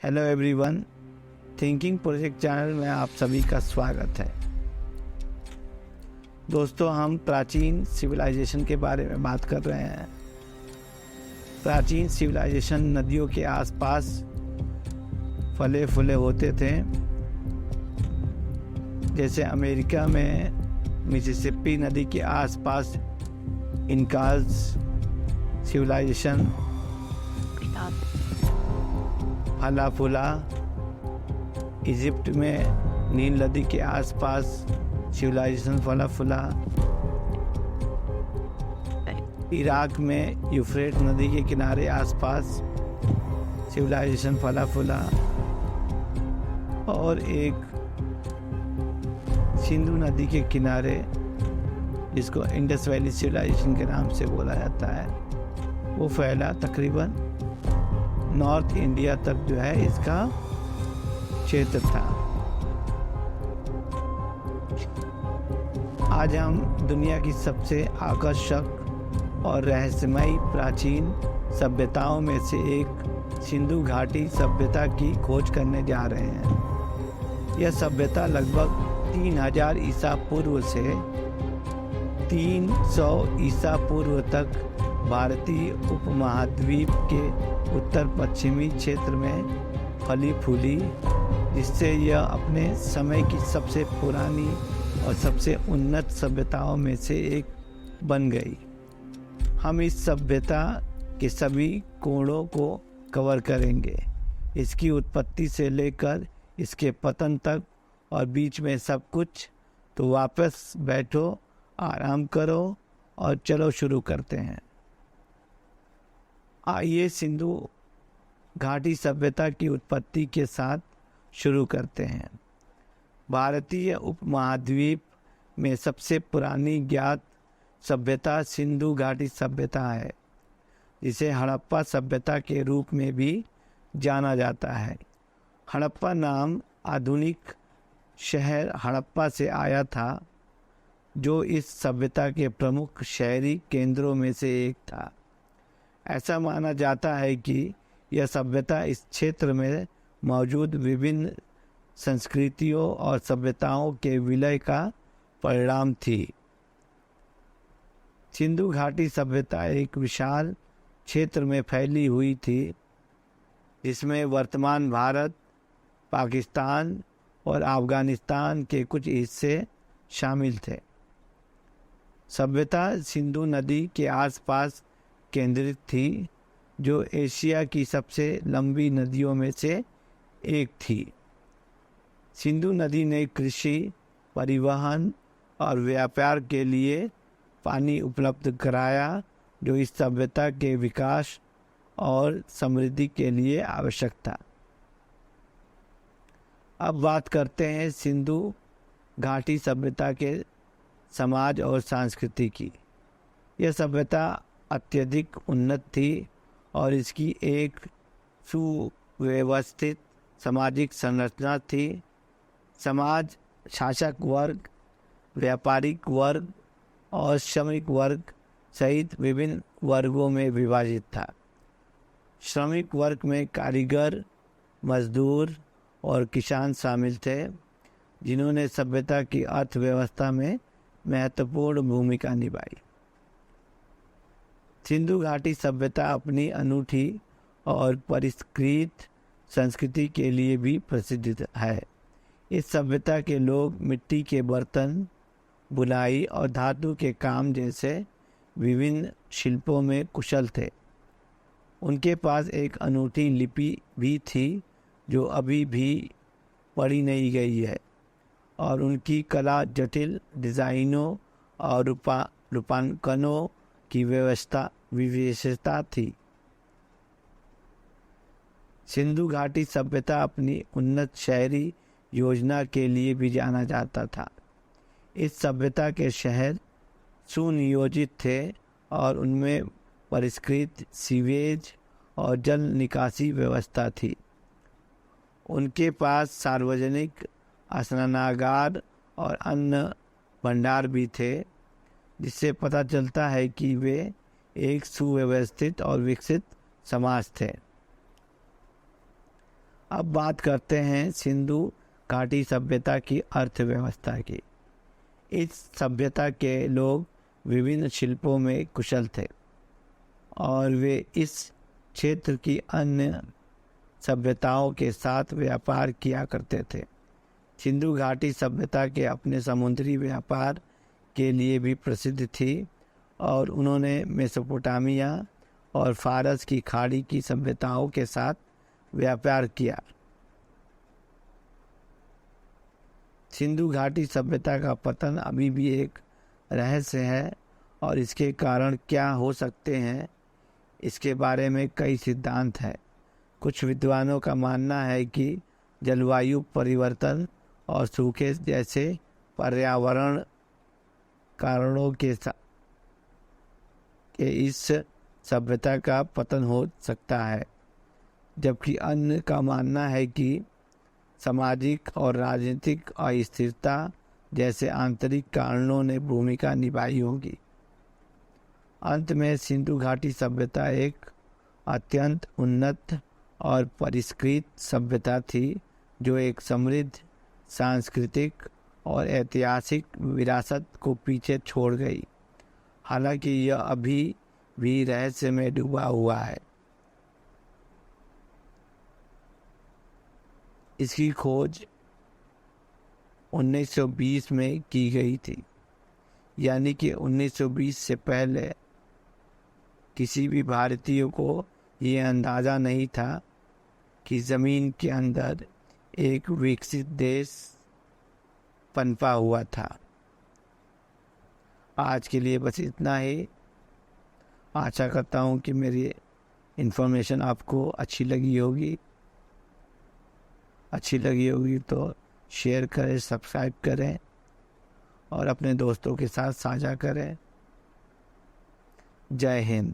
Hello everyone, thinking project channel में आप सभी का स्वागत है। दोस्तों, हम प्राचीन सिविलाइजेशन के बारे में बात कर रहे हैं। प्राचीन सिविलाइजेशन नदियों के आसपास फले फूले होते थे। जैसे अमेरिका में मिसिसिपी नदी के आसपास इनकाज सिविलाइजेशन फला फूला। इजिप्ट में नील नदी के आसपास सिविलाइजेशन फला फूला। इराक में यूफ्रेट नदी के किनारे आसपास सिविलाइजेशन फला फूला। और एक सिंधु नदी के किनारे, जिसको इंडस वैली सिविलाइजेशन के नाम से बोला जाता है, वो फैला तकरीबन नॉर्थ इंडिया तक जो है इसका क्षेत्र था। आज हम दुनिया की सबसे आकर्षक और रहस्यमयी प्राचीन सभ्यताओं में से एक सिंधु घाटी सभ्यता की खोज करने जा रहे हैं। यह सभ्यता लगभग 3000 ईसा पूर्व से 300 ईसा पूर्व तक भारतीय उपमहाद्वीप के उत्तर पश्चिमी क्षेत्र में फली फूली, जिससे यह अपने समय की सबसे पुरानी और सबसे उन्नत सभ्यताओं में से एक बन गई। हम इस सभ्यता के सभी कोणों को कवर करेंगे, इसकी उत्पत्ति से लेकर इसके पतन तक और बीच में सब कुछ। तो वापस बैठो, आराम करो और चलो शुरू करते हैं। आइए सिंधु घाटी सभ्यता की उत्पत्ति के साथ शुरू करते हैं। भारतीय उपमहाद्वीप में सबसे पुरानी ज्ञात सभ्यता सिंधु घाटी सभ्यता है, जिसे हड़प्पा सभ्यता के रूप में भी जाना जाता है। हड़प्पा नाम आधुनिक शहर हड़प्पा से आया था, जो इस सभ्यता के प्रमुख शहरी केंद्रों में से एक था। ऐसा माना जाता है कि यह सभ्यता इस क्षेत्र में मौजूद विभिन्न संस्कृतियों और सभ्यताओं के विलय का परिणाम थी। सिंधु घाटी सभ्यता एक विशाल क्षेत्र में फैली हुई थी, जिसमें वर्तमान भारत, पाकिस्तान और अफगानिस्तान के कुछ हिस्से शामिल थे। सभ्यता सिंधु नदी के आसपास केंद्रित थी, जो एशिया की सबसे लंबी नदियों में से एक थी। सिंधु नदी ने कृषि, परिवहन और व्यापार के लिए पानी उपलब्ध कराया, जो इस सभ्यता के विकास और समृद्धि के लिए आवश्यक था। अब बात करते हैं सिंधु घाटी सभ्यता के समाज और संस्कृति की। यह सभ्यता अत्यधिक उन्नत थी और इसकी एक सुव्यवस्थित सामाजिक संरचना थी। समाज शासक वर्ग, व्यापारिक वर्ग और श्रमिक वर्ग सहित विभिन्न वर्गों में विभाजित था। श्रमिक वर्ग में कारीगर, मजदूर और किसान शामिल थे, जिन्होंने सभ्यता की अर्थव्यवस्था में महत्वपूर्ण भूमिका निभाई। सिंधु घाटी सभ्यता अपनी अनूठी और परिष्कृत संस्कृति के लिए भी प्रसिद्ध है। इस सभ्यता के लोग मिट्टी के बर्तन, बुनाई और धातु के काम जैसे विभिन्न शिल्पों में कुशल थे। उनके पास एक अनूठी लिपि भी थी, जो अभी भी पढ़ी नहीं गई है, और उनकी कला जटिल डिज़ाइनों और रूपांकनों की विशेषता थी। सिंधु घाटी सभ्यता अपनी उन्नत शहरी योजना के लिए भी जाना जाता था। इस सभ्यता के शहर सुनियोजित थे और उनमें परिष्कृत सीवेज और जल निकासी व्यवस्था थी। उनके पास सार्वजनिक स्नानागार और अन्न भंडार भी थे, जिससे पता चलता है कि वे एक सुव्यवस्थित और विकसित समाज थे। अब बात करते हैं सिंधु घाटी सभ्यता की अर्थव्यवस्था की। इस सभ्यता के लोग विभिन्न शिल्पों में कुशल थे और वे इस क्षेत्र की अन्य सभ्यताओं के साथ व्यापार किया करते थे। सिंधु घाटी सभ्यता के अपने समुद्री व्यापार के लिए भी प्रसिद्ध थी और उन्होंने मेसोपोटामिया और फारस की खाड़ी की सभ्यताओं के साथ व्यापार किया। सिंधु घाटी सभ्यता का पतन अभी भी एक रहस्य है और इसके कारण क्या हो सकते हैं इसके बारे में कई सिद्धांत हैं। कुछ विद्वानों का मानना है कि जलवायु परिवर्तन और सूखे जैसे पर्यावरण कारणों के इस सभ्यता का पतन हो सकता है, जबकि अन्य का मानना है कि सामाजिक और राजनीतिक अस्थिरता जैसे आंतरिक कारणों ने भूमिका निभाई होगी। अंत में सिंधु घाटी सभ्यता एक अत्यंत उन्नत और परिष्कृत सभ्यता थी जो एक समृद्ध सांस्कृतिक और ऐतिहासिक विरासत को पीछे छोड़ गई। हालांकि यह अभी भी रहस्य में डूबा हुआ है। इसकी खोज 1920 में की गई थी, यानी कि 1920 से पहले किसी भी भारतीय को यह अंदाज़ा नहीं था कि ज़मीन के अंदर एक विकसित देश पनपा हुआ था। आज के लिए बस इतना ही। आशा करता हूँ कि मेरी इन्फॉर्मेशन आपको अच्छी लगी होगी। तो शेयर करें, सब्सक्राइब करें और अपने दोस्तों के साथ साझा करें। जय हिंद।